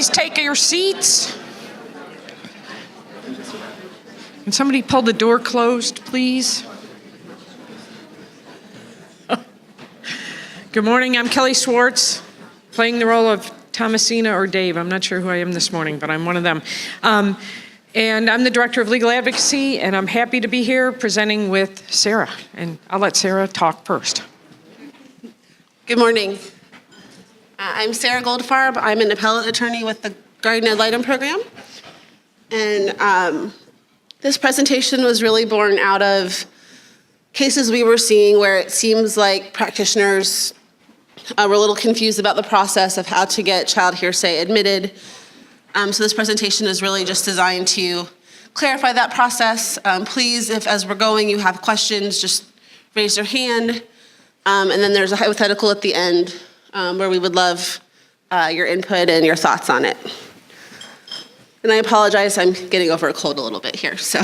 Please take your seats. Can somebody pull the door closed, please? Good morning, I'm Kelly Swartz, playing the role of Thomasina or Dave. I'm not sure who I am this morning, but I'm one of them. And I'm the Director of Legal Advocacy, and I'm happy to be here presenting with Sarah. And I'll let Sarah talk first. Good morning. I'm Sarah Goldfarb. I'm an appellate attorney with the guardian ad litem program. And this presentation was really born out of cases we were seeing where it seems like practitioners were a little confused about the process of how to get child hearsay admitted. So this presentation is really just designed to clarify that process. Please, if as we're going you have questions, just raise your hand. And then there's a hypothetical at the end where we would love your input and your thoughts on it. And I apologize, I'm getting over a cold a little bit here, so.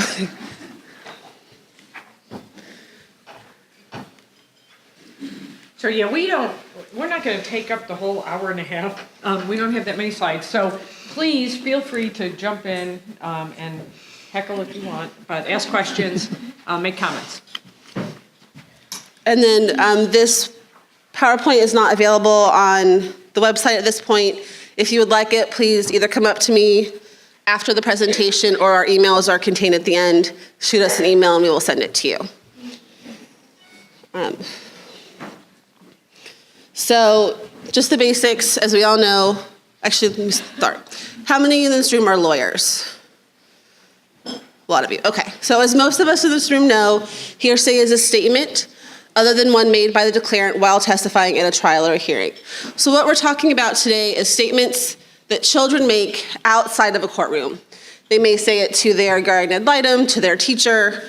So yeah, we're not going to take up the whole hour and a half. We don't have that many slides, so please feel free to jump in and heckle if you want, but ask questions, make comments. And then this PowerPoint is not available on the website at this point. If you would like it, please either come up to me after the presentation or our emails are contained at the end. Shoot us an email and we will send it to you. So just the basics, as we all know. Actually, let me start. How many in this room are lawyers? A lot of you. Okay, so as most of us in this room know, hearsay is a statement other than one made by the declarant while testifying at a trial or a hearing. So what we're talking about today is statements that children make outside of a courtroom. They may say it to their guardian ad litem, to their teacher,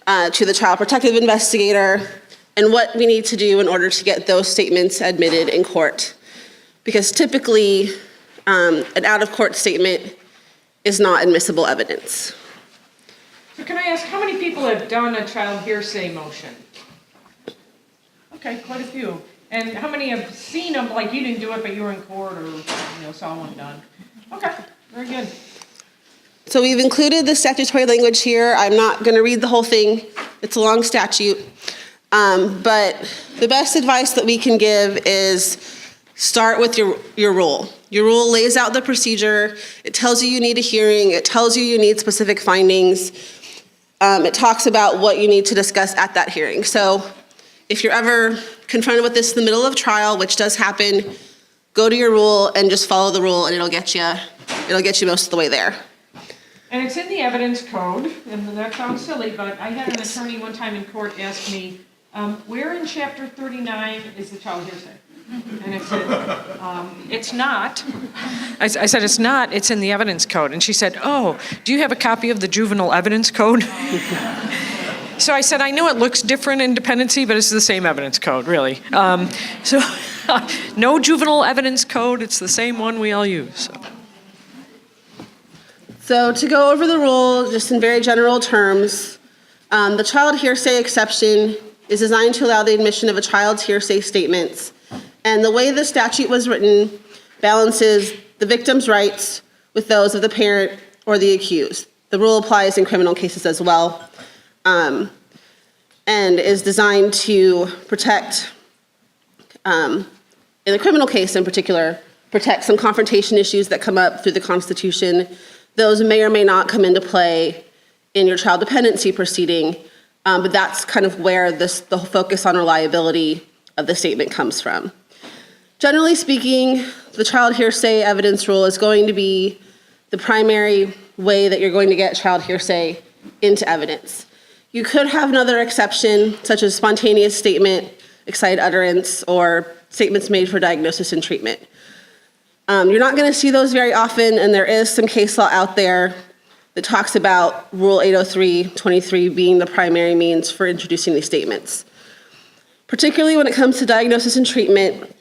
to the child protective investigator, and what we need to do in order to get those statements admitted in court. Because typically, an out-of-court statement is not admissible evidence. So can I ask, how many people have done a child hearsay motion? Okay, quite a few. And how many have seen them, like you didn't do it, but you were in court or saw one done? Okay, very good. So we've included the statutory language here. I'm not going to read the whole thing. It's a long statute. But the best advice that we can give is start with your rule. Your rule lays out the procedure. It tells you need a hearing. It tells you need specific findings. It talks about what you need to discuss at that hearing. So if you're ever confronted with this in the middle of trial, which does happen, go to your rule and just follow the rule and it'll get you most of the way there. And it's in the evidence code, and that sounds silly, but I had an attorney one time in court ask me, where in chapter 39 is the child hearsay? And I said, it's not. I said, it's not, it's in the evidence code. And she said, oh, do you have a copy of the juvenile evidence code? So I said, I know it looks different in Dependency, but it's the same evidence code, really. So no juvenile evidence code, it's the same one we all use. So to go over the rule, just in very general terms, the child hearsay exception is designed to allow the admission of a child's hearsay statements. And the way the statute was written balances the victim's rights with those of the parent or the accused. The rule applies in criminal cases as well. And is designed to protect, in the criminal case in particular, protect some confrontation issues that come up through the Constitution. Those may or may not come into play in your child dependency proceeding, but that's kind of where the focus on reliability of the statement comes from. Generally speaking, the child hearsay evidence rule is going to be the primary way that you're going to get child hearsay into evidence. You could have another exception, such as spontaneous statement, excited utterance, or statements made for diagnosis and treatment. You're not going to see those very often, and there is some case law out there that talks about Rule 803.23 being the primary means for introducing these statements. Particularly when it comes to diagnosis and treatment,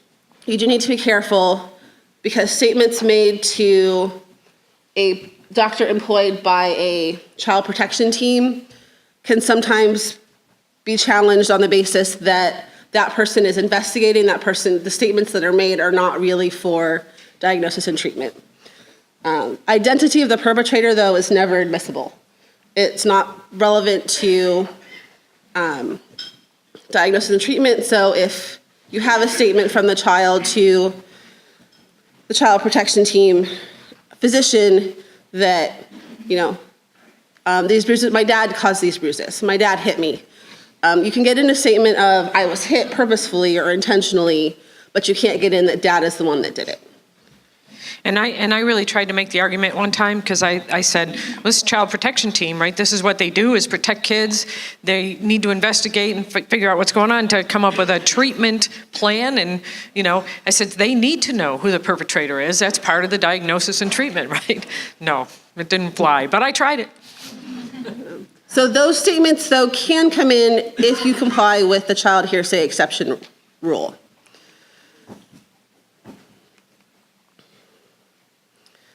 you do need to be careful because statements made to a doctor employed by a child protection team can sometimes be challenged on the basis that that person is investigating, the statements that are made are not really for diagnosis and treatment. Identity of the perpetrator, though, is never admissible. It's not relevant to diagnosis and treatment. So if you have a statement from the child to the child protection team physician that, these bruises, my dad caused these bruises, my dad hit me. You can get in a statement of, I was hit purposefully or intentionally, but you can't get in that dad is the one that did it. And I really tried to make the argument one time because I said, well, this is child protection team, right? This is what they do, is protect kids. They need to investigate and figure out what's going on to come up with a treatment plan. And, I said, they need to know who the perpetrator is. That's part of the diagnosis and treatment, right? No, it didn't fly, but I tried it. So those statements, though, can come in if you comply with the child hearsay exception rule.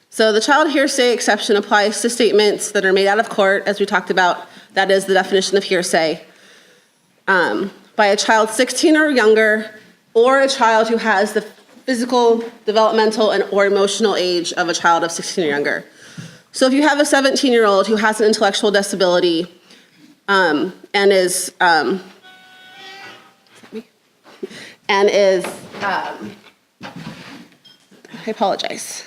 So the child hearsay exception applies to statements that are made out of court, as we talked about. That is the definition of hearsay. By a child 16 or younger, or a child who has the physical, developmental, or emotional age of a child of 16 or younger. So if you have a 17-year-old who has an intellectual disability I apologize.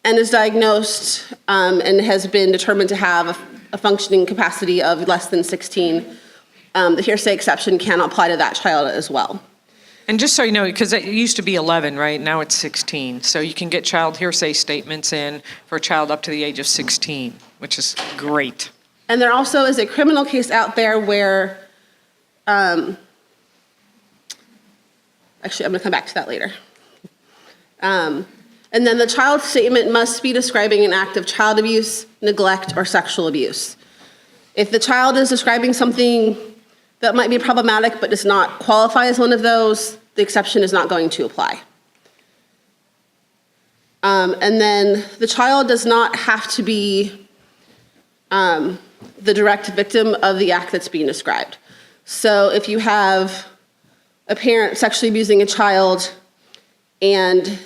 And is diagnosed and has been determined to have a functioning capacity of less than 16, the hearsay exception can apply to that child as well. And just so you know, because it used to be 11, right? Now it's 16. So you can get child hearsay statements in for a child up to the age of 16, which is great. And there also is a criminal case out there where, actually, I'm going to come back to that later. And then the child statement must be describing an act of child abuse, neglect, or sexual abuse. If the child is describing something that might be problematic but does not qualify as one of those, the exception is not going to apply. And then the child does not have to be the direct victim of the act that's being described. So if you have a parent sexually abusing a child and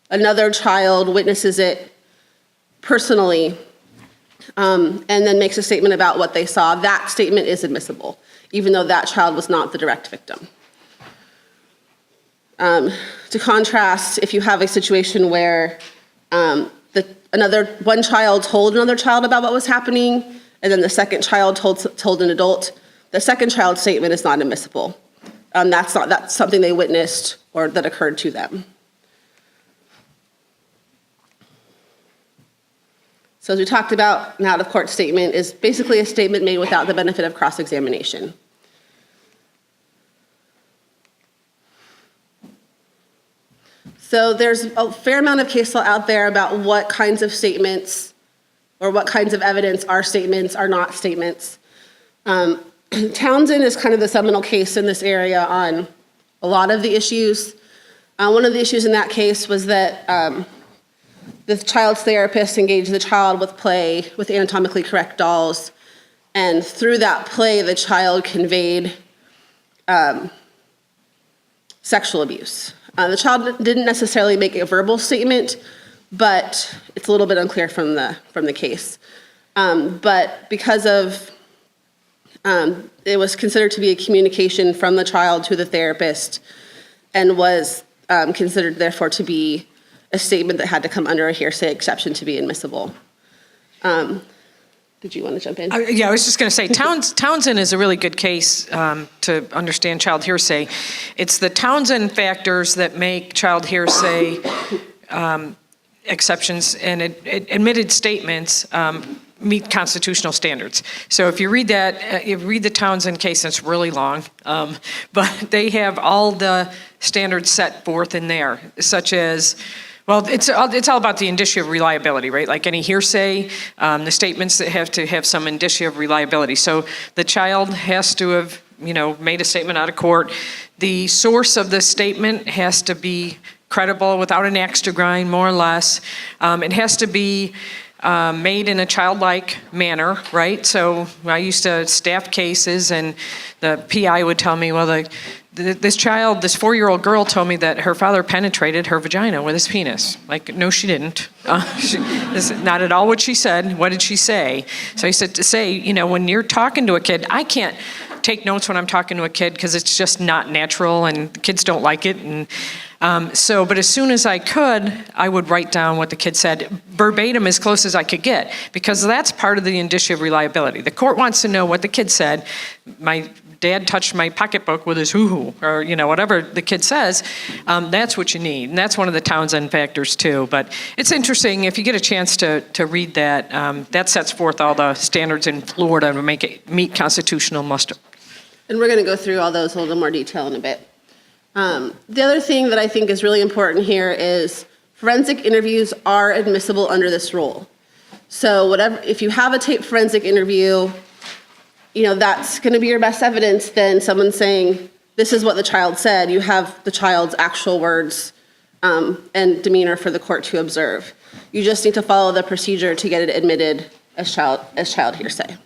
another child witnesses it personally and then makes a statement about what they saw, that statement is admissible, even though that child was not the direct victim. To contrast, if you have a situation where one child told another child about what was happening, and then the second child told an adult, the second child's statement is not admissible. That's something they witnessed or that occurred to them. So as we talked about, an out-of-court statement is basically a statement made without the benefit of cross-examination. So there's a fair amount of case law out there about what kinds of statements or what kinds of evidence are statements, are not statements. Townsend is kind of the seminal case in this area on a lot of the issues. One of the issues in that case was that the child's therapist engaged the child with play with anatomically correct dolls, and through that play, the child conveyed sexual abuse. The child didn't necessarily make a verbal statement, but it's a little bit unclear from the case. But because of it was considered to be a communication from the child to the therapist, and was considered therefore to be a statement that had to come under a hearsay exception to be admissible. Did you want to jump in? Yeah, I was just going to say, Townsend is a really good case to understand child hearsay. It's the Townsend factors that make child hearsay exceptions and admitted statements meet constitutional standards. So if you read that, you read the Townsend case, it's really long, but they have all the standards set forth in there, such as, well, it's all about the indicia of reliability, right? Like any hearsay, the statements that have to have some indicia of reliability. So the child has to have, made a statement out of court. The source of the statement has to be credible without an axe to grind, more or less. It has to be made in a childlike manner, right? So I used to staff cases, and the PI would tell me, well, this 4-year-old girl told me that her father penetrated her vagina with his penis. Like, no, she didn't. This is not at all what she said. What did she say? So he said to say, when you're talking to a kid, I can't take notes when I'm talking to a kid because it's just not natural and the kids don't like it. And but as soon as I could, I would write down what the kid said, verbatim as close as I could get, because that's part of the indicia of reliability. The court wants to know what the kid said. My dad touched my pocketbook with his hoo-hoo, or whatever the kid says. That's what you need, and that's one of the Townsend factors too. But it's interesting, if you get a chance to read that, that sets forth all the standards in Florida to make it meet constitutional muster. And we're going to go through all those in a little more detail in a bit. The other thing that I think is really important here is forensic interviews are admissible under this rule. So if you have a taped forensic interview, that's going to be your best evidence than someone saying, this is what the child said. You have the child's actual words and demeanor for the court to observe. You just need to follow the procedure to get it admitted as child hearsay.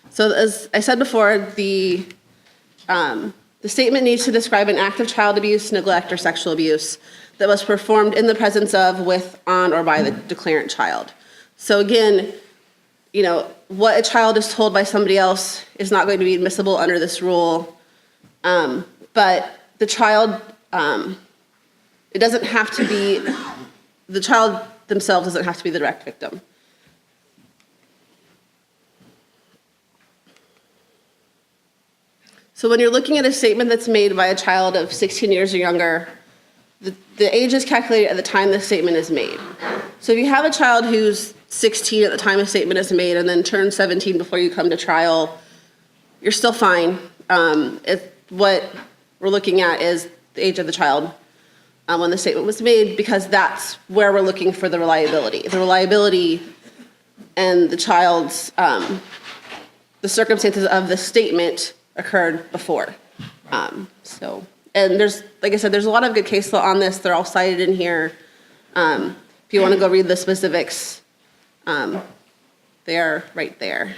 So as I said before, the statement needs to describe an act of child abuse, neglect, or sexual abuse that was performed in the presence of, with, on, or by the declarant child. So again, what a child is told by somebody else is not going to be admissible under this rule, but the child, it doesn't have to be, the child themselves doesn't have to be the direct victim. So when you're looking at a statement that's made by a child of 16 years or younger, the age is calculated at the time the statement is made. So if you have a child who's 16 at the time a statement is made and then turns 17 before you come to trial, you're still fine. What we're looking at is the age of the child when the statement was made, because that's where we're looking for the reliability. The reliability and the child's, the circumstances of the statement occurred before. And there's, like I said, there's a lot of good case law on this. They're all cited in here. If you want to go read the specifics, they are right there.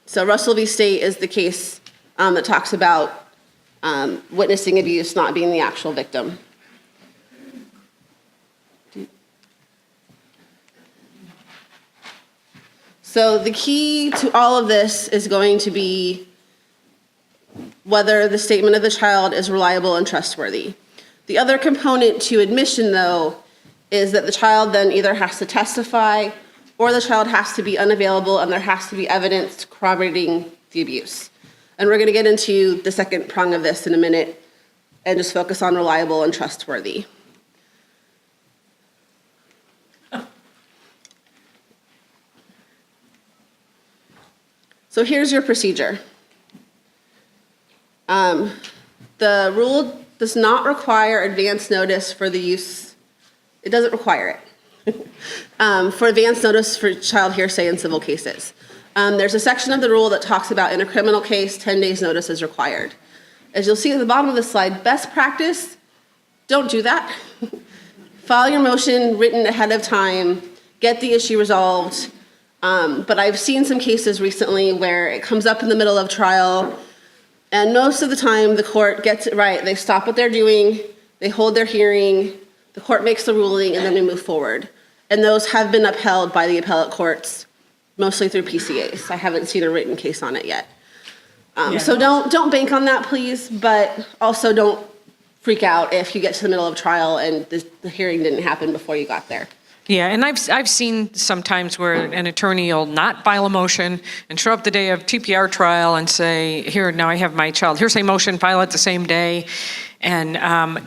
So Russell v. State is the case that talks about witnessing abuse not being the actual victim. So the key to all of this is going to be whether the statement of the child is reliable and trustworthy. The other component to admission, though, is that the child then either has to testify or the child has to be unavailable and there has to be evidence corroborating the abuse. And we're going to get into the second prong of this in a minute and just focus on reliable and trustworthy. So here's your procedure. The rule does not require advance notice for the use. It doesn't require it for advance notice for child hearsay in civil cases. There's a section of the rule that talks about in a criminal case, 10 days notice is required. As you'll see at the bottom of the slide, best practice, don't do that. File your motion written ahead of time, get the issue resolved. But I've seen some cases recently where it comes up in the middle of trial, and most of the time the court gets it right. They stop what they're doing, they hold their hearing, the court makes the ruling, and then they move forward. And those have been upheld by the appellate courts, mostly through PCAs. I haven't seen a written case on it yet. So don't bank on that, please, but also don't freak out if you get to the middle of trial and the hearing didn't happen before you got there. Yeah, and I've seen sometimes where an attorney will not file a motion and show up the day of TPR trial and say, here, now I have my child hearsay motion, file it the same day. And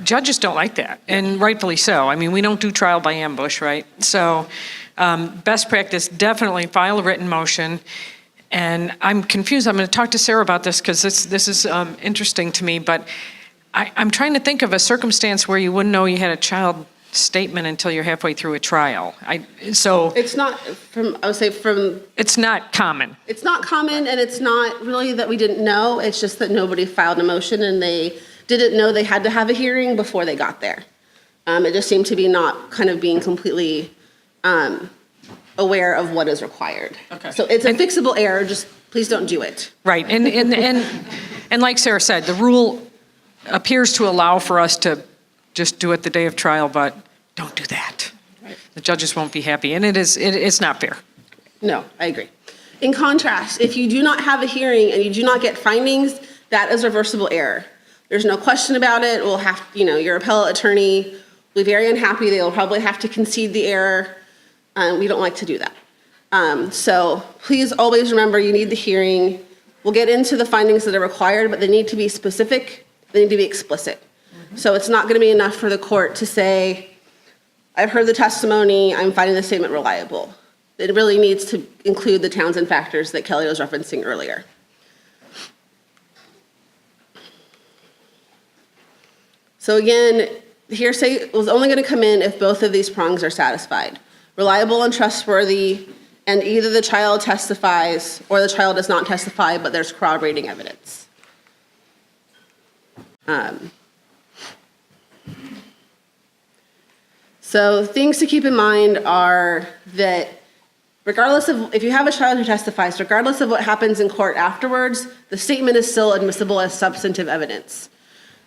judges don't like that, and rightfully so. I mean, we don't do trial by ambush, right? So best practice, definitely file a written motion. And I'm confused. I'm going to talk to Sarah about this because this is interesting to me, but I'm trying to think of a circumstance where you wouldn't know you had a child statement until you're halfway through a trial. So It's not from, I would say from, it's not common. it's not common, and it's not really that we didn't know, it's just that nobody filed a motion and they didn't know they had to have a hearing before they got there. It just seemed to be not kind of being completely aware of what is required. Okay. So it's a fixable error, just please don't do it. Right, and like Sarah said, the rule appears to allow for us to just do it the day of trial, but don't do that. Right. The judges won't be happy, and it's not fair. No, I agree. In contrast, if you do not have a hearing and you do not get findings, that is reversible error. There's no question about it. We'll have, your appellate attorney will be very unhappy. They'll probably have to concede the error. We don't like to do that. So please always remember you need the hearing. We'll get into the findings that are required, but they need to be specific. They need to be explicit. So it's not going to be enough for the court to say, I've heard the testimony, I'm finding the statement reliable. It really needs to include the Townsend factors that Kelly was referencing earlier. So again, hearsay was only going to come in if both of these prongs are satisfied. Reliable and trustworthy, and either the child testifies or the child does not testify, but there's corroborating evidence. So things to keep in mind are that regardless of, if you have a child who testifies, regardless of what happens in court afterwards, the statement is still admissible as substantive evidence.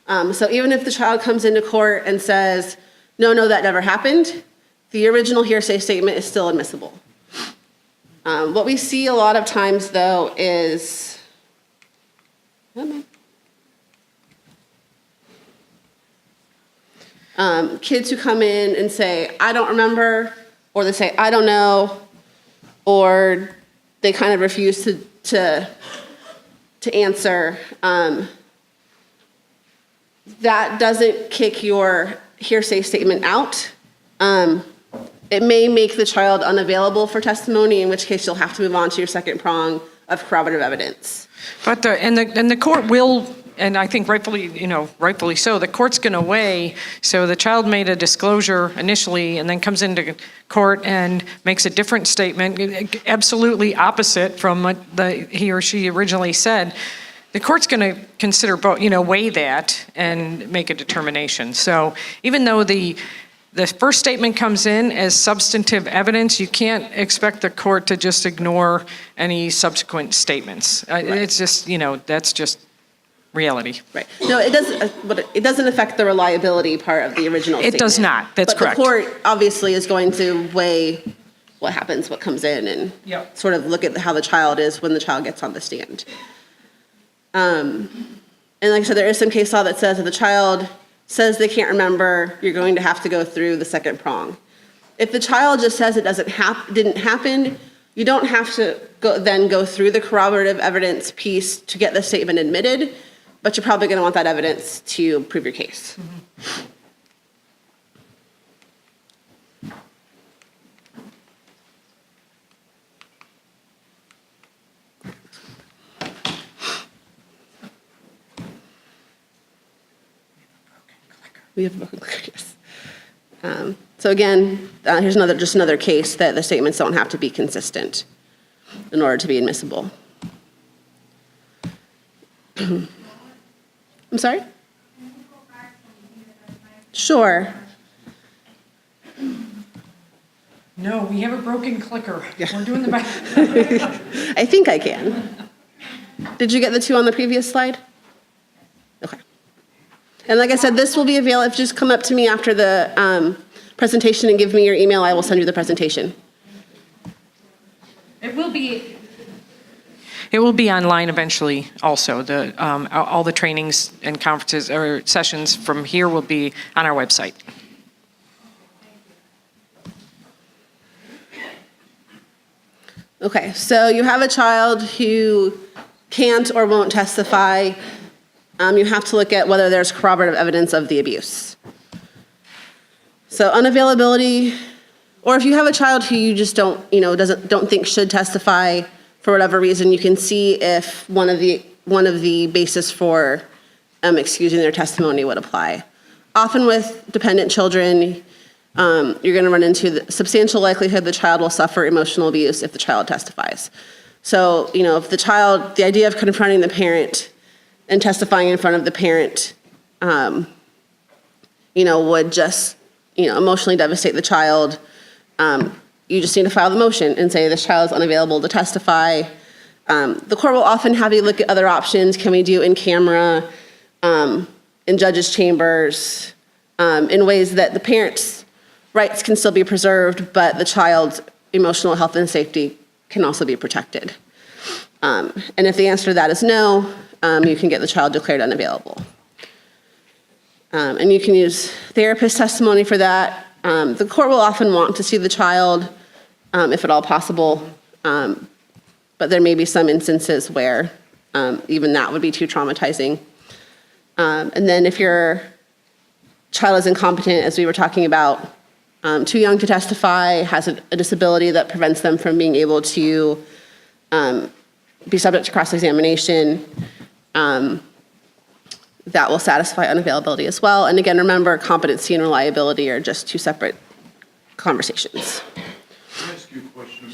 So even if the child comes into court and says, no, that never happened, the original hearsay statement is still admissible. What we see a lot of times, though, is kids who come in and say, I don't remember, or they say, I don't know, or they kind of refuse to answer. That doesn't kick your hearsay statement out. It may make the child unavailable for testimony, in which case you'll have to move on to your second prong of corroborative evidence. But the court will, and I think rightfully so, the court's going to weigh. So the child made a disclosure initially and then comes into court and makes a different statement, absolutely opposite from what he or she originally said. The court's going to consider both, weigh that and make a determination. So even though the first statement comes in as substantive evidence, you can't expect the court to just ignore any subsequent statements. Right. It's just, that's just reality. Right. No, it doesn't. But it doesn't affect the reliability part of the original statement. It does not. That's correct. But the court obviously is going to weigh what happens, what comes in, and Yep. sort of look at how the child is when the child gets on the stand. And like I said, there is some case law that says if the child says they can't remember, you're going to have to go through the second prong. If the child just says it didn't happen, you don't have to then go through the corroborative evidence piece to get the statement admitted, but you're probably going to want that evidence to prove your case. Mm-hmm. We have a broken clicker, yes. So again, here's another case that the statements don't have to be consistent in order to be admissible. I'm sorry? Sure. No, we have a broken clicker. Yeah. We're doing the back. I think I can. Did you get the two on the previous slide? Okay. And like I said, this will be available. If you just come up to me after the presentation and give me your email, I will send you the presentation. It will be online eventually also. All the trainings and conferences or sessions from here will be on our website. Okay, so you have a child who can't or won't testify. You have to look at whether there's corroborative evidence of the abuse. So unavailability, or if you have a child who you just don't think should testify for whatever reason, you can see if one of the basis for excusing their testimony would apply. Often with dependent children, you're going to run into the substantial likelihood the child will suffer emotional abuse if the child testifies. So, if the idea of confronting the parent and testifying in front of the parent, would just, emotionally devastate the child, you just need to file the motion and say this child is unavailable to testify. The court will often have you look at other options. Can we do in camera, in judges' chambers, in ways that the parent's rights can still be preserved, but the child's emotional health and safety can also be protected. And if the answer to that is no, you can get the child declared unavailable. And you can use therapist testimony for that. The court will often want to see the child, if at all possible, but there may be some instances where even that would be too traumatizing. And then if your child is incompetent, as we were talking about, too young to testify, has a disability that prevents them from being able to be subject to cross-examination, that will satisfy unavailability as well. And again, remember, competency and reliability are just two separate conversations. Let me ask you a question.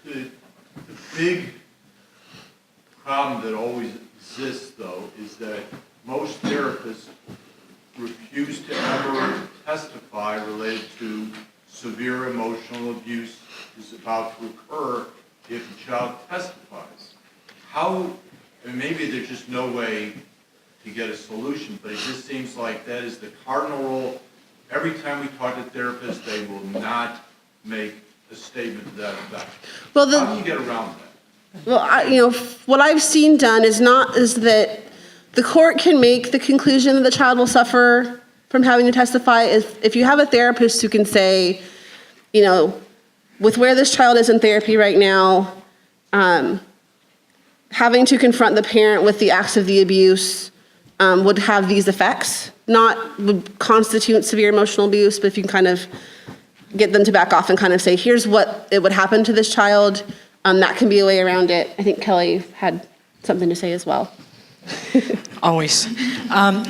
The big problem that always exists, though, is that most therapists refuse to ever testify related to severe emotional abuse is about to occur if the child testifies. And maybe there's just no way to get a solution, but it just seems like that is the cardinal rule. Every time we talk to therapists, they will not make a statement to that effect. Well, How do you get around that? Well, what I've seen done is that the court can make the conclusion that the child will suffer from having to testify if you have a therapist who can say, with where this child is in therapy right now, having to confront the parent with the acts of the abuse would have these effects, not would constitute severe emotional abuse, but if you can kind of get them to back off and kind of say, here's what it would happen to this child, that can be a way around it. I think Kelly had something to say as well. Always.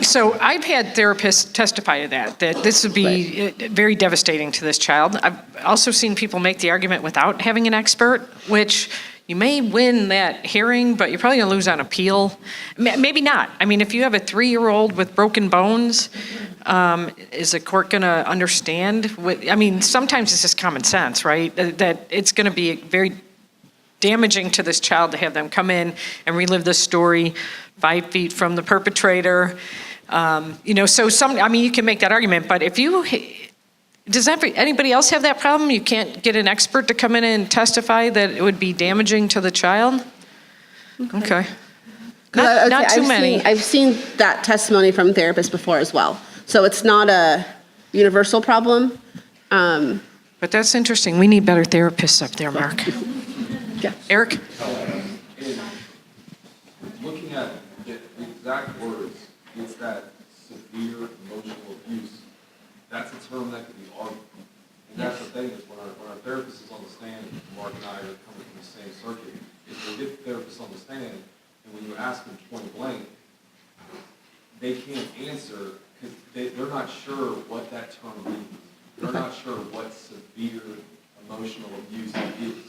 So I've had therapists testify to that this would be very devastating to this child. I've also seen people make the argument without having an expert, which you may win that hearing, but you're probably going to lose on appeal. Maybe not. I mean, if you have a 3-year-old with broken bones, is the court going to understand? Sometimes it's just common sense, right? That it's going to be very damaging to this child to have them come in and relive this story 5 feet from the perpetrator. So you can make that argument, but if you, does anybody else have that problem? You can't get an expert to come in and testify that it would be damaging to the child? Okay. Not too many. I've seen that testimony from therapists before as well. So it's not a universal problem. But that's interesting. We need better therapists up there, Mark. Yeah. Eric? Looking at the exact words, it's that severe emotional abuse. That's a term that can be argued. And that's the thing is when our therapist is on the stand, Mark and I are coming from the same circuit, is we'll get the therapist on the stand, and when you ask them point blank, they can't answer because they're not sure what that term means. They're not sure what severe emotional abuse is.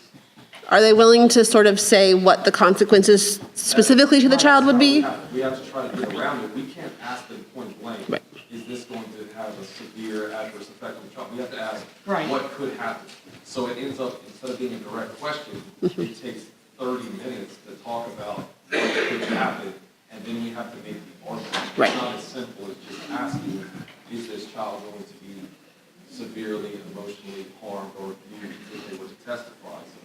Are they willing to sort of say what the consequences specifically to the child would be? We have to try to get around it. We can't ask them point blank, Right. is this going to have a severe adverse effect on the child? We have to ask Right. what could happen. So it ends up, instead of being a direct question, it takes 30 minutes to talk about what could happen, and then we have to make the argument. Right. It's not as simple as just asking, is this child going to be severely emotionally harmed or abused if they were to testify? So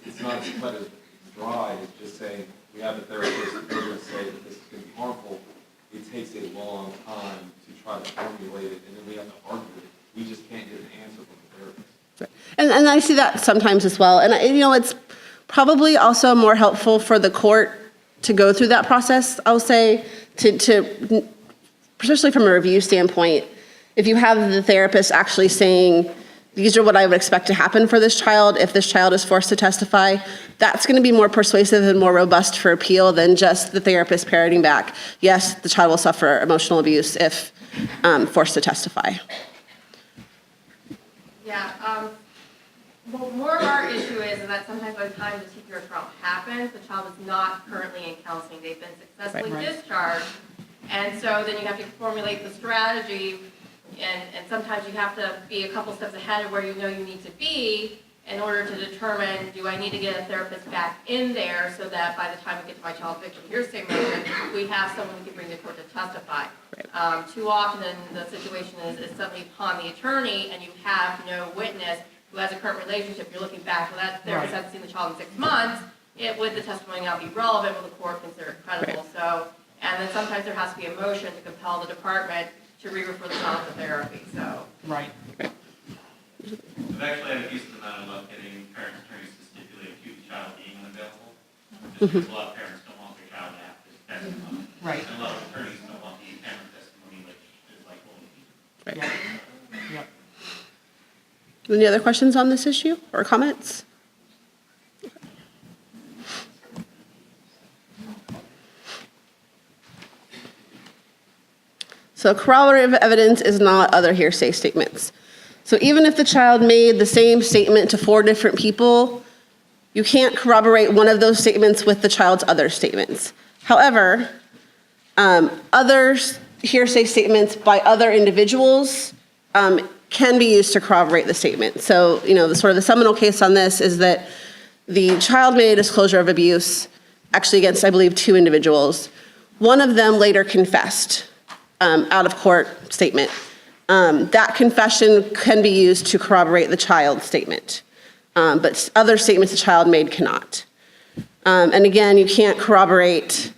it's not as cut as dry as just saying, we have a therapist, they're going to say that this is going to be harmful. It takes a long time to try to formulate it, and then we have to argue it. We just can't get an answer from the therapist. And I see that sometimes as well. And, it's probably also more helpful for the court to go through that process, I'll say, to especially from a review standpoint, if you have the therapist actually saying, these are what I would expect to happen for this child if this child is forced to testify, that's going to be more persuasive and more robust for appeal than just the therapist parroting back, yes, the child will suffer emotional abuse if forced to testify. Yeah, well, more of our issue is that sometimes by the time the CPR trial happens, the child is not currently in counseling. They've been successfully Right. discharged. And so then you have to formulate the strategy, and sometimes you have to be a couple steps ahead of where you know you need to be in order to determine, do I need to get a therapist back in there so that by the time we get to my child victim hearsay motion, we have someone who can bring the court to testify. Too often the situation is suddenly upon the attorney and you have no witness who has a current relationship. You're looking back, well, that therapist hasn't seen the child in 6 months. Would the testimony now be relevant? Will the court consider it credible? So, and then sometimes there has to be a motion to compel the department to re-refer the child to therapy, so. Right. I've actually had a decent amount of luck getting parents' attorneys to stipulate to the child being unavailable. Just because a lot of parents don't want their child to have to testify. Right. And a lot of attorneys don't want the parent testimony, which is like holy. Yep. Any other questions on this issue or comments? So corroborative evidence is not other hearsay statements. So even if the child made the same statement to 4 different people, you can't corroborate one of those statements with the child's other statements. However, other hearsay statements by other individuals can be used to corroborate the statement. So, the sort of the seminal case on this is that the child made a disclosure of abuse, actually against, I believe, 2 individuals. One of them later confessed, out of court statement. That confession can be used to corroborate the child's statement, but other statements the child made cannot. And again, you can't corroborate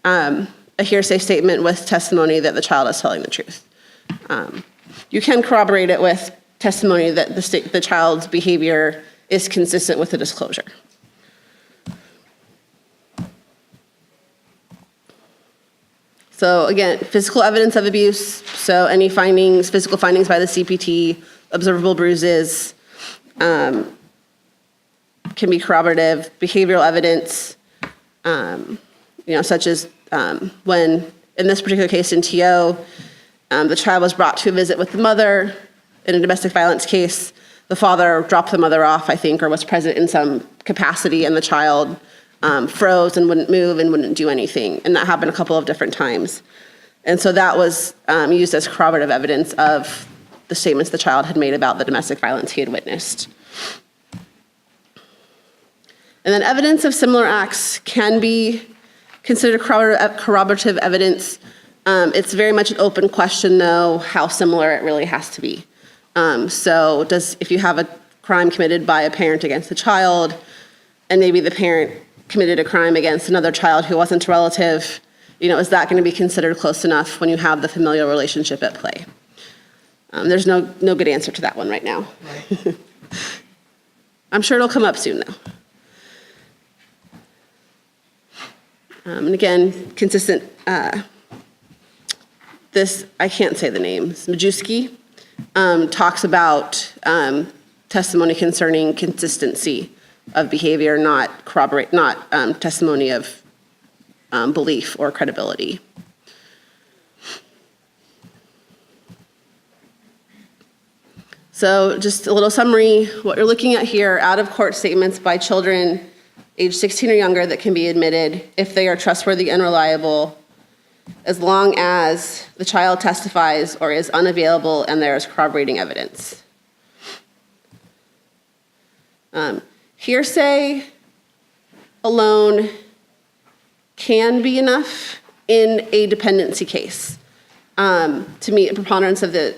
a hearsay statement with testimony that the child is telling the truth. You can corroborate it with testimony that the child's behavior is consistent with the disclosure. So again, physical evidence of abuse, so any findings, physical findings by the CPT, observable bruises, can be corroborative. Behavioral evidence, such as when, in this particular case in TO, the child was brought to a visit with the mother. In a domestic violence case, the father dropped the mother off, I think, or was present in some capacity, and the child froze and wouldn't move and wouldn't do anything. And that happened a couple of different times. And so that was used as corroborative evidence of the statements the child had made about the domestic violence he had witnessed. And then evidence of similar acts can be considered corroborative evidence. It's very much an open question, though, how similar it really has to be. So if you have a crime committed by a parent against a child, and maybe the parent committed a crime against another child who wasn't a relative, is that going to be considered close enough when you have the familial relationship at play? There's no good answer to that one right now. Right. I'm sure it'll come up soon, though. And again, consistent, this, I can't say the name, Majewski, talks about testimony concerning consistency of behavior, not testimony of belief or credibility. So just a little summary, what you're looking at here, out-of-court statements by children age 16 or younger that can be admitted if they are trustworthy and reliable, as long as the child testifies or is unavailable and there is corroborating evidence. Hearsay alone can be enough in a dependency case to meet a preponderance of the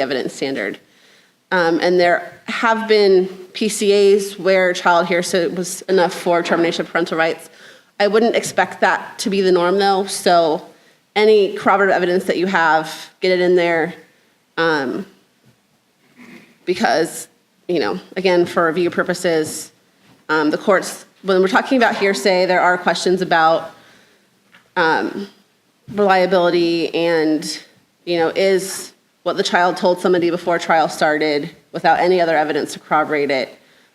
evidence standard. And there have been PCAs where child hearsay was enough for termination of parental rights. I wouldn't expect that to be the norm, though. So any corroborative evidence that you have, get it in there, because, again, for review purposes, the courts, when we're talking about hearsay, there are questions about reliability and, is what the child told somebody before trial started without any other evidence to corroborate it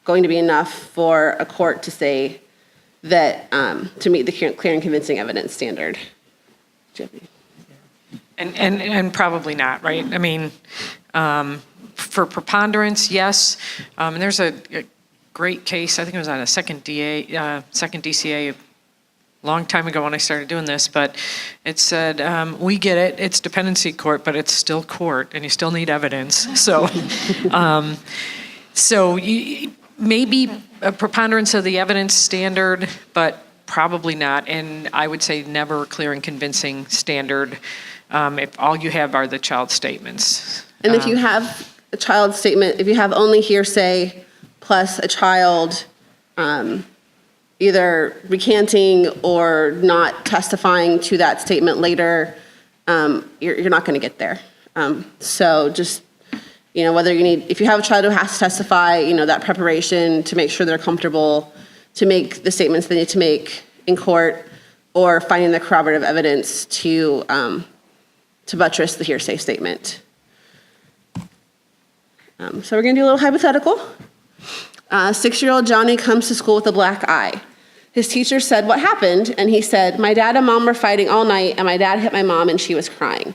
going to be enough for a court to say that, to meet the clear and convincing evidence standard? And probably not, right? I mean, For preponderance, yes. And there's a great case, I think it was on a second DCA a long time ago when I started doing this, but it said, we get it, it's dependency court, but it's still court, and you still need evidence. So, maybe a preponderance of the evidence standard, but probably not. And I would say never a clear and convincing standard if all you have are the child statements. And if you have a child statement, if you have only hearsay plus a child either recanting or not testifying to that statement later, you're not going to get there. So just, whether if you have a child who has to testify, that preparation to make sure they're comfortable to make the statements they need to make in court, or finding the corroborative evidence to buttress the hearsay statement. So we're going to do a little hypothetical. 6-year-old Johnny comes to school with a black eye. His teacher said, "What happened?" And he said, "My dad and mom were fighting all night, and my dad hit my mom, and she was crying.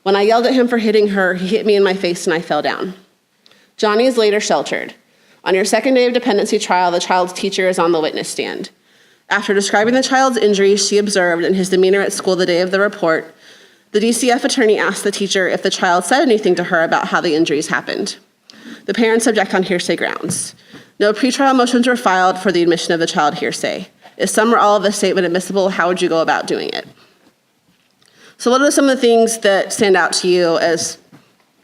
When I yelled at him for hitting her, he hit me in my face, and I fell down." Johnny is later sheltered. On your second day of dependency trial, the child's teacher is on the witness stand. After describing the child's injuries she observed and his demeanor at school the day of the report, the DCF attorney asked the teacher if the child said anything to her about how the injuries happened. The parents object on hearsay grounds. No pretrial motions were filed for the admission of the child hearsay. If some or all of the statement admissible, how would you go about doing it? So what are some of the things that stand out to you as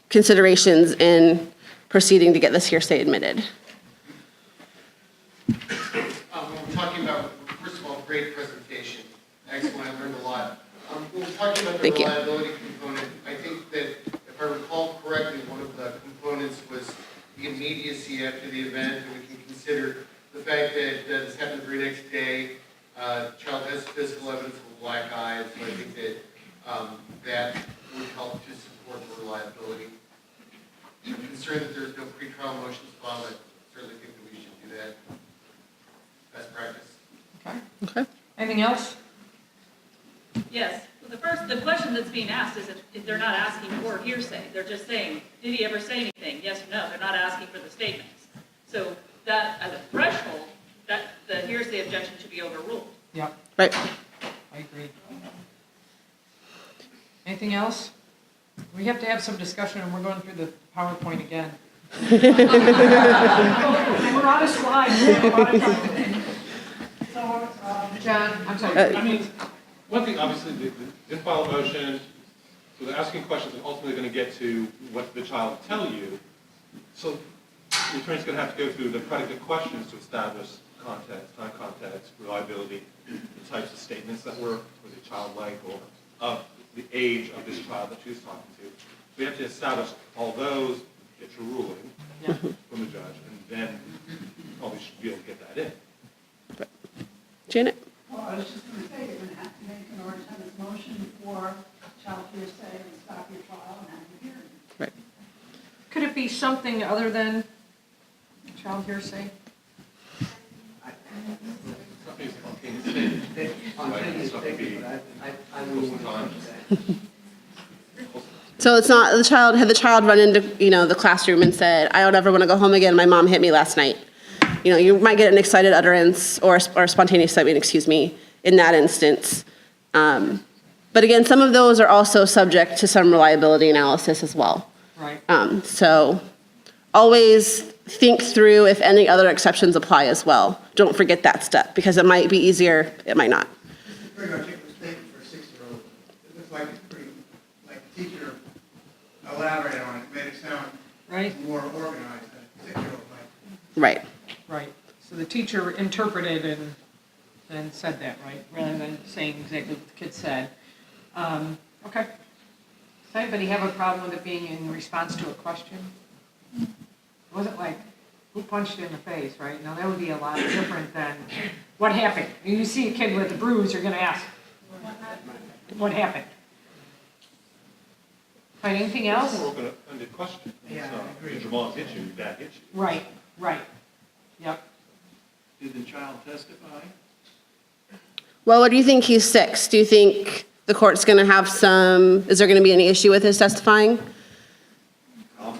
considerations in proceeding to get this hearsay admitted? When we're talking about, first of all, great presentation. Excellent, I learned a lot. When we're talking about the Thank you. reliability component, I think that if I recall correctly, one of the components was the immediacy after the event, and we can consider the fact that this happened the very next day. Child has physical evidence of a black eye, so I think that that would help to support the reliability. I'm concerned that there's no pretrial motions filed. I certainly think that we should do that. Best practice. Okay. Anything else? Yes. Well, the question that's being asked is if they're not asking for hearsay. They're just saying, did he ever say anything? Yes or no. They're not asking for the statements. So that, as a threshold, that the hearsay objection should be overruled. Yep, Right. I agree. Anything else? We have to have some discussion, and we're going through the PowerPoint again. We're on a slide. So, John, I'm sorry. I mean, one thing, obviously, they didn't file a motion, so they're asking questions and ultimately going to get to what the child will tell you. So the attorney's going to have to go through the predicate questions to establish context, time context, reliability, the types of statements that was it childlike or of the age of this child that she was talking to. So we have to establish all those, get your ruling from the judge, and then probably should be able to get that in. Janet? Well, I was just going to say, you're going to have to make an ordinance motion for child hearsay and stop your trial and have your hearing. Right. Could it be something other than child hearsay? So it's not the child, had the child run into, the classroom and said, "I don't ever want to go home again, my mom hit me last night." You might get an excited utterance or a spontaneous statement, in that instance. But again, some of those are also subject to some reliability analysis as well. Right. So always think through if any other exceptions apply as well. Don't forget that step, because it might be easier, it might not. This is a pretty articulate statement for a 6-year-old. It looks like it's pretty, like the teacher elaborated on it, made it sound Right, more organized than a 6-year-old might. Right. right. So the teacher interpreted and said that, right, rather than saying exactly what the kid said. Okay. Does anybody have a problem with it being in response to a question? It wasn't like, who punched you in the face, right? Now, that would be a lot different than, what happened? You see a kid with a bruise, you're going to ask, what happened? Right, anything else? It's an open-ended question. Yeah, So, I agree. Did your mom hit you? Your dad hit you? Right, right. Yep. Did the child testify? Well, what do you think? He's 6. Do you think the court's going to have is there going to be any issue with his testifying? I'll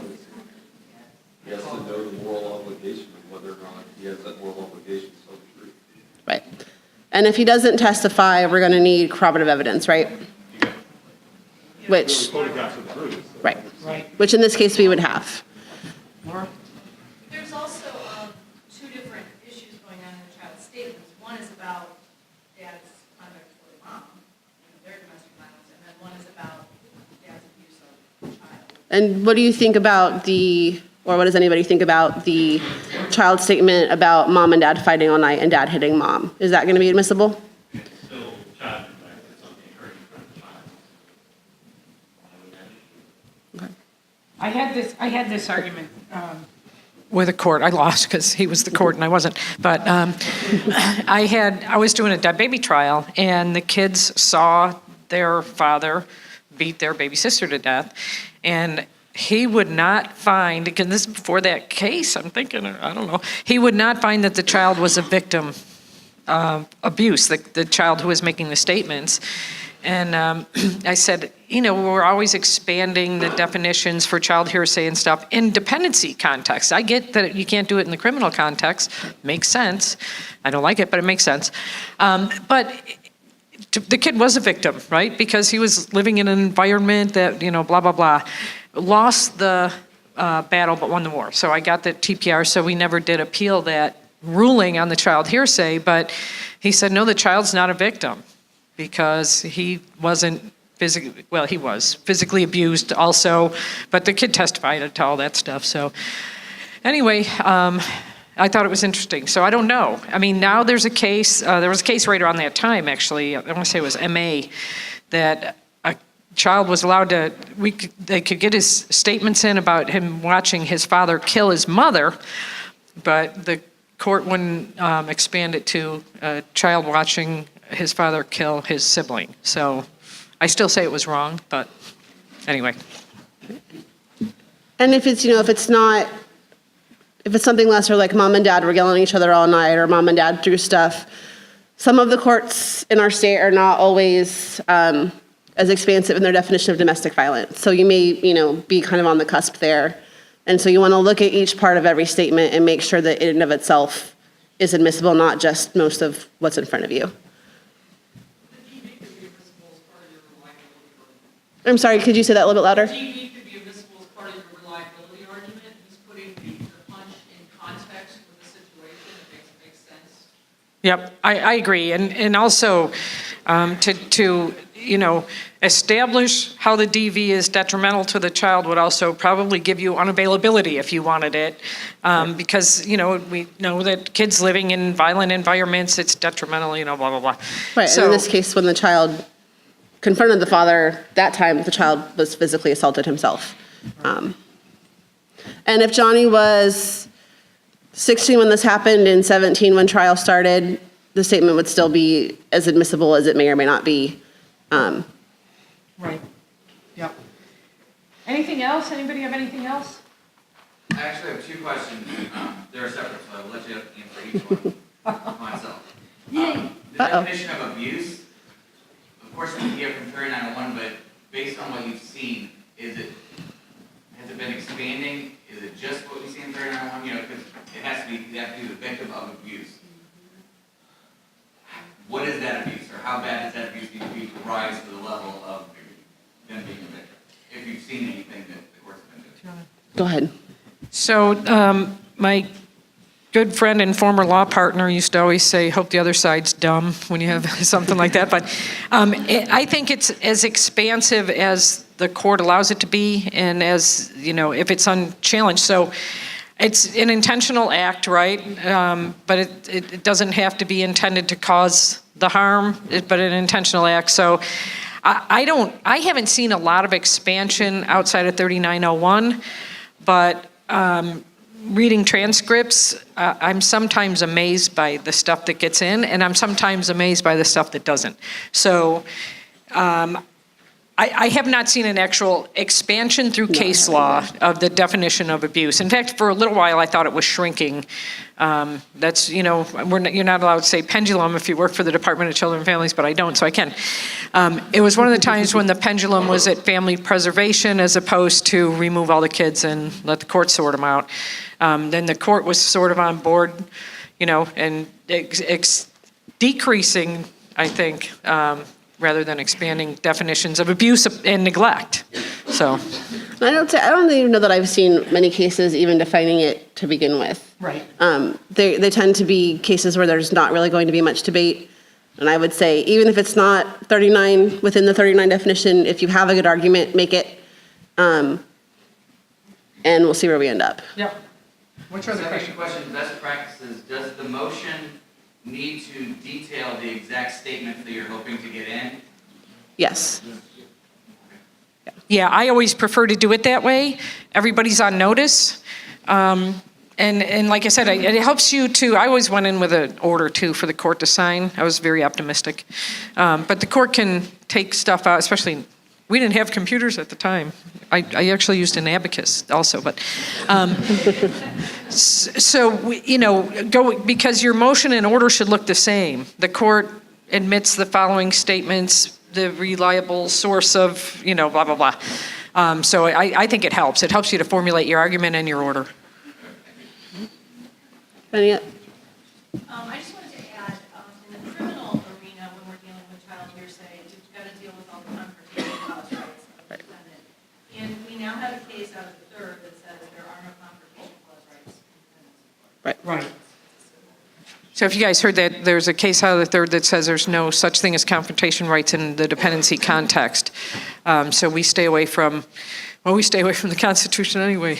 And if he doesn't testify, we're going to need corroborative evidence, right? Which, right, which in this case we would have. There's also two different issues going on in the child's statements. One is about dad's conduct toward mom, their domestic violence, and then one is about dad's abuse of the child. And what do you think about or what does anybody think about the child statement about mom and dad fighting all night and dad hitting mom? Is that going to be admissible? It's still child neglect, it's something occurring in front of the child. I wouldn't have an issue. I had this argument, With a court. I lost because he was the court and I wasn't. But I was doing a dead baby trial, and the kids saw their father beat their baby sister to death. And he would not find, again, this is before that case, I'm thinking, I don't know, he would not find that the child was a victim of abuse, the child who was making the statements. And I said, we're always expanding the definitions for child hearsay and stuff in dependency context. I get that you can't do it in the criminal context. Makes sense. I don't like it, but it makes sense. But the kid was a victim, right? Because he was living in an environment that, blah, blah, blah. Lost the battle, but won the war. So I got the TPR, so we never did appeal that ruling on the child hearsay. But he said, no, the child's not a victim, because he wasn't physically, well, he was physically abused also, but the kid testified to all that stuff. So anyway, I thought it was interesting. So I don't know. I mean, now there's a case, there was a case right around that time, actually, I want to say it was MA, that a child was allowed to, they could get his statements in about him watching his father kill his mother, but the court wouldn't expand it to a child watching his father kill his sibling. So I still say it was wrong, but anyway. And if it's, if it's something lesser, like mom and dad were yelling at each other all night, or mom and dad threw stuff, some of the courts in our state are not always as expansive in their definition of domestic violence. So you may, be kind of on the cusp there. And so you want to look at each part of every statement and make sure that in and of itself is admissible, not just most of what's in front of you. I'm sorry, could you say that a little bit louder? TV could be admissible as part of your reliability argument. He's putting the punch in context with the situation. It makes sense. Yep, I agree. And also to establish how the DV is detrimental to the child would also probably give you unavailability if you wanted it. Because, we know that kids living in violent environments, it's detrimental, blah, blah, blah. Right, So, and in this case, when the child confronted the father, that time the child was physically assaulted himself. And if Johnny was 16 when this happened and 17 when trial started, the statement would still be as admissible as it may or may not be. right, yep. Anything else? Anybody have anything else? I actually have two questions. They're separate, so I will let you answer each one myself. The definition of abuse, of course, we can get from 3901, but based on what you've seen, has it been expanding? Is it just what we see in 3901? Because it has to be, you have to be the victim of abuse. What is that abuse, or how bad does that abuse need to be to rise to the level of them being a victim? If you've seen anything that the courts have been doing. Go ahead. So my good friend and former law partner used to always say, hope the other side's dumb when you have something like that. But I think it's as expansive as the court allows it to be, and as, if it's unchallenged. So it's an intentional act, right? But it doesn't have to be intended to cause the harm, but an intentional act. So I haven't seen a lot of expansion outside of 3901, but reading transcripts, I'm sometimes amazed by the stuff that gets in, and I'm sometimes amazed by the stuff that doesn't. So I have not seen an actual expansion through case law of the definition of abuse. In fact, for a little while, I thought it was shrinking. That's, you're not allowed to say pendulum if you work for the Department of Children and Families, but I don't, so I can. It was one of the times when the pendulum was at family preservation as opposed to remove all the kids and let the court sort them out. Then the court was sort of on board, and decreasing, I think, rather than expanding definitions of abuse and neglect. So, I don't even know that I've seen many cases even defining it to begin with. Right. They tend to be cases where there's not really going to be much debate. And I would say, even if it's not 39, within the 39 definition, if you have a good argument, make it. And we'll see where we end up. Yep. What's your other Second question? question, best practices, does the motion need to detail the exact statement that you're hoping to get in? Yes. yeah, I always prefer to do it that way. Everybody's on notice. And like I said, it helps you to, I always went in with an order too for the court to sign. I was very optimistic. But the court can take stuff out, especially, we didn't have computers at the time. I actually used an abacus also, but. Because your motion and order should look the same. The court admits the following statements, the reliable source of, blah, blah, blah. So I think it helps. It helps you to formulate your argument and your order. Any, I just wanted to add, in the criminal arena, when we're dealing with child hearsay, you've got to deal with all the confrontation clause rights of the defendant. And we now have a case out of the third that says there are no confrontation clause rights in defendant's court. Right. So if you guys heard that, there's a case out of the third that says there's no such thing as confrontation rights in the dependency context. So we stay away from the Constitution anyway.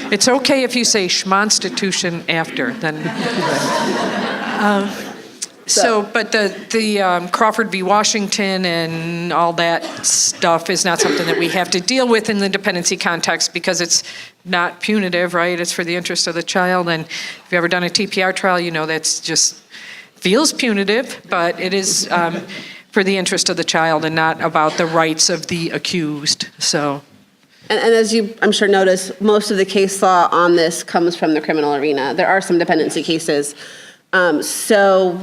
It's okay if you say schmonstitution after, then. But the Crawford v. Washington and all that stuff is not something that we have to deal with in the dependency context because it's not punitive, right? It's for the interest of the child. And if you've ever done a TPR trial, you know that's just feels punitive, but it is for the interest of the child and not about the rights of the accused. So. and as you, I'm sure, notice, most of the case law on this comes from the criminal arena. There are some dependency cases. So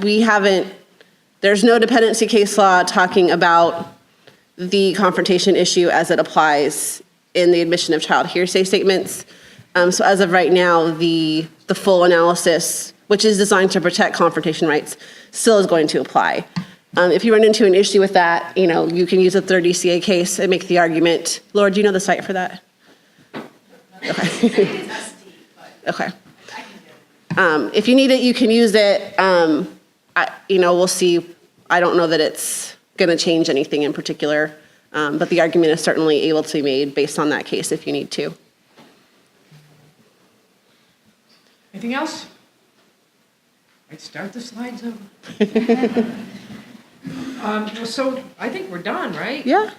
there's no dependency case law talking about the confrontation issue as it applies in the admission of child hearsay statements. So as of right now, the full analysis, which is designed to protect confrontation rights, still is going to apply. If you run into an issue with that, you can use a third DCA case and make the argument. Laura, do you know the site for that? Okay. Okay. If you need it, you can use it. We'll see. I don't know that it's going to change anything in particular, but the argument is certainly able to be made based on that case if you need to. Anything else? I'd start the slides over. So I think we're done, right? Yeah.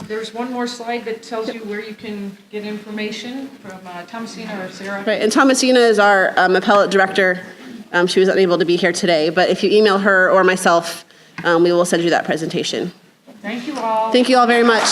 There's one more slide that tells you where you can get information from Thomasina or Sarah. Right, and Thomasina is our appellate director. She was unable to be here today, but if you email her or myself, we will send you that presentation. Thank you all. Thank you all very much.